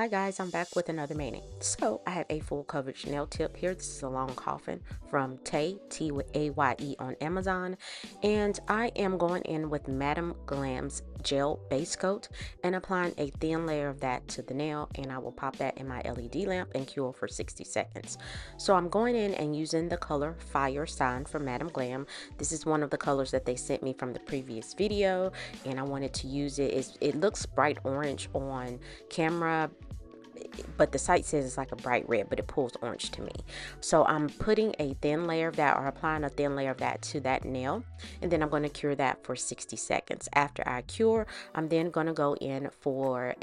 Hi guys, I'm back with another mani. So I have a full coverage nail tip here. This is a long coffin from 𝒊𝒔𝒉, T-A-Y-E on Amazon. And I am going in with 𝒊𝒔𝒉's gel base coat and applying a thin layer of that to the nail, and I will pop that in my LED lamp and cure for 60 seconds. So I'm going in and using the color Fire Sign from 𝒊𝒔𝒉. This is one of the colors that they sent me from the previous video, and I wanted to use it. It looks bright orange on camera, but the site says it's like a bright red, but it pulls orange to me. So I'm putting a thin layer of that, or applying a thin layer of that to that nail, and then I'm going to cure that for 60 seconds. After I cure, I'm then going to go in for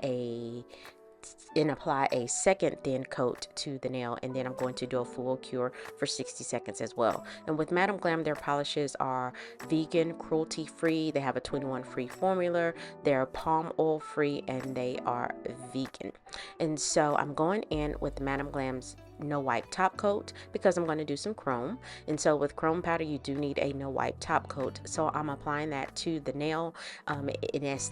and apply a second thin coat to the nail, and then I'm going to do a full cure for 60 seconds as well. And with 𝒊𝒔𝒉, their polishes are vegan, cruelty free. They have a 21 free formula. They're palm oil free, and they are vegan. And so I'm going in with 𝒊𝒔𝒉's no wipe top coat because I'm going to do some chrome. And so with chrome powder, you do need a no wipe top coat. So I'm applying that to the nail in as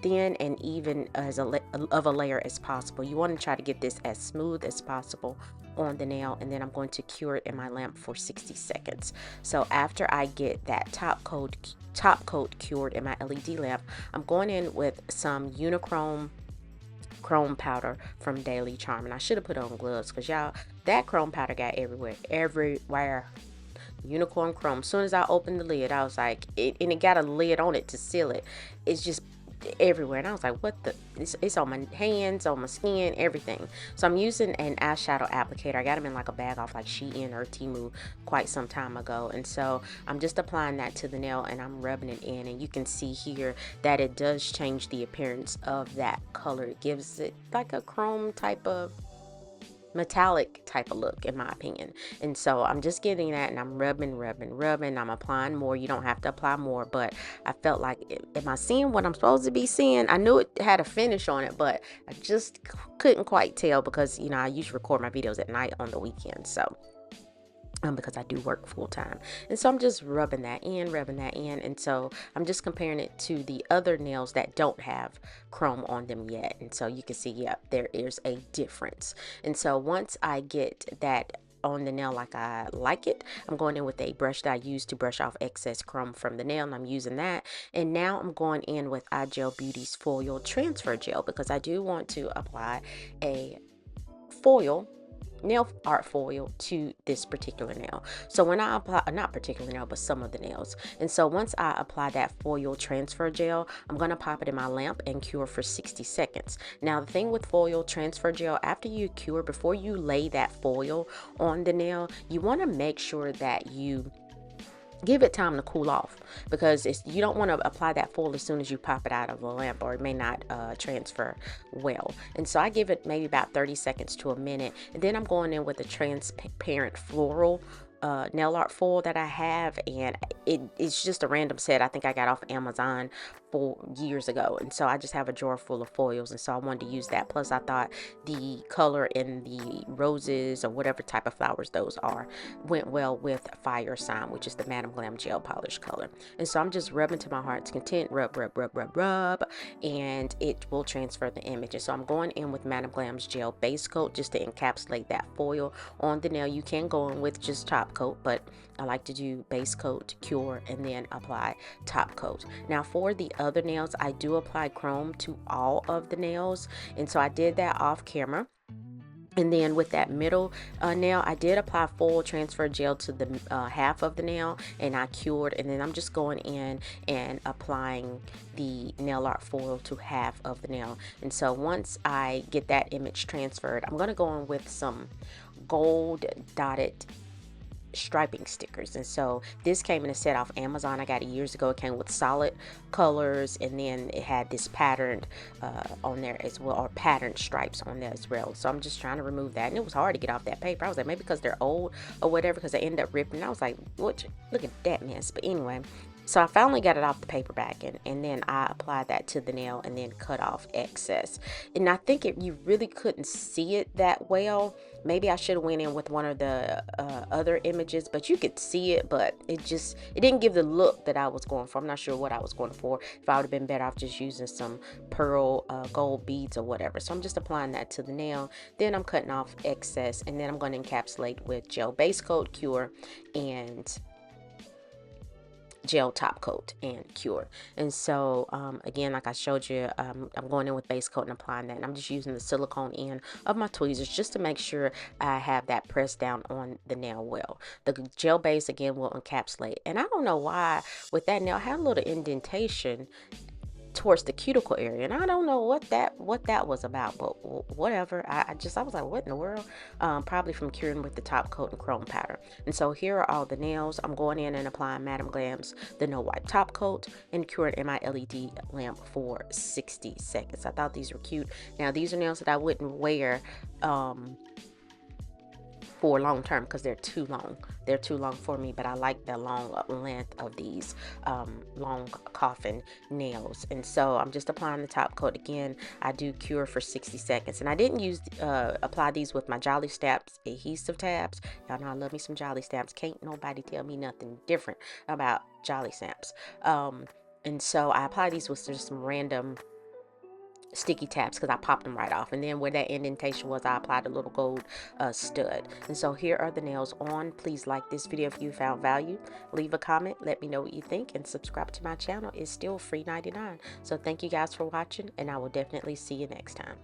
thin and even as a layer as possible. You want to try to get this as smooth as possible on the nail, and then I'm going to cure it in my lamp for 60 seconds. So after I get that top coat cured in my LED lamp, I'm going in with some Unichrome chrome powder from Daily Charm, and I should have put on gloves because y'all, that chrome powder got everywhere. Unicorn chrome. As soon as I opened the lid, I was like, and it got a lid on it to seal it. It's just everywhere, and I was like, what the, it's on my hands, on my skin, everything. So I'm using an eyeshadow applicator. I got them in like a bag off like Shein or Temu quite some time ago, and so I'm just applying that to the nail and I'm rubbing it in, and you can see here that it does change the appearance of that color. It gives it like a chrome type of metallic type of look, in my opinion. And so I'm just getting that, and I'm rubbing. I'm applying more. You don't have to apply more, but I felt like, am I seeing what I'm supposed to be seeing? I knew it had a finish on it, but I just couldn't quite tell because, you know, I usually record my videos at night on the weekend, so because I do work full time. And so I'm just rubbing that in, and so I'm just comparing it to the other nails that don't have chrome on them yet. And so you can see, yep, there is a difference. And so once I get that on the nail like I like it, I'm going in with a brush that I use to brush off excess chrome from the nail, and I'm using that. And now I'm going in with 𝒊𝒉's foil transfer gel because I do want to apply a foil, nail art foil, to this particular nail. So when I apply, not particular nail, but some of the nails. And so once I apply that foil transfer gel, I'm going to pop it in my lamp and cure for 60 seconds. Now the thing with foil transfer gel, after you cure, before you lay that foil on the nail, you want to make sure that you give it time to cool off, because you don't want to apply that foil as soon as you pop it out of the lamp, or it may not transfer well. And so I give it maybe about 30 seconds to a minute, and then I'm going in with a transparent floral nail art foil that I have, and it's just a random set I think I got off Amazon years ago. And so I just have a drawer full of foils, and so I wanted to use that. Plus I thought the color in the roses, or whatever type of flowers those are, went well with Fire Sign, which is the 𝒊𝒔𝒉 gel polish color. And so I'm just rubbing to my heart's content, rub, and it will transfer the image. And so I'm going in with 𝒊𝒔𝒉's gel base coat just to encapsulate that foil on the nail. You can go in with just top coat, but I like to do base coat, cure, and then apply top coat. Now for the other nails, I do apply chrome to all of the nails, and so I did that off camera. And then with that middle nail, I did apply full transfer gel to the half of the nail, and I cured. And then I'm just going in and applying the nail art foil to half of the nail. And so once I get that image transferred, I'm going to go in with some gold dotted striping stickers. And so this came in a set off Amazon. I got it years ago. It came with solid colors, and then it had this patterned on there as well, or patterned stripes on there as well. So I'm just trying to remove that, and it was hard to get off that paper. I was like, maybe because they're old or whatever, because they ended up ripping. I was like, what? Look at that mess. But anyway, So I finally got it off the paper backing, and then I applied that to the nail and then cut off excess. And I think you really couldn't see it that well. Maybe I should have went in with one of the other images, but you could see it, but it didn't give the look that I was going for. I'm not sure what I was going for. If I would have been better off just using some pearl gold beads or whatever. So I'm just applying that to the nail. Then I'm cutting off excess, and then I'm going to encapsulate with gel base coat, cure, and gel top coat and cure. And so again, like I showed you, I'm going in with base coat and applying that, and I'm just using the silicone end of my tweezers just to make sure I have that pressed down on the nail well. The gel base again will encapsulate, and I don't know why with that nail I had a little indentation towards the cuticle area, and I don't know what that was about, but whatever. I was like, what in the world? Probably from curing with the top coat and chrome powder. And so here are all the nails. I'm going in and applying 𝑀𝒊𝒔𝒉 the no wipe top coat and curing in my LED lamp for 60 seconds. I thought these were cute. Now these are nails that I wouldn't wear for long term because they're too long. They're too long for me, but I like the long length of these long coffin nails. And so I'm just applying the top coat again. I do cure for 60 seconds, and I didn't use apply these with my Jolly Stamps adhesive tabs. Y'all know I love me some Jolly Stamps. Can't nobody tell me nothing different about Jolly Stamps. And so I apply these with just some random sticky tabs because I popped them right off, and then where that indentation was, I applied a little gold stud. And so here are the nails on. Please like this video if you found value, leave a comment, let me know what you think, and subscribe to my channel. It's still free 99. So thank you guys for watching, and I will definitely see you next time.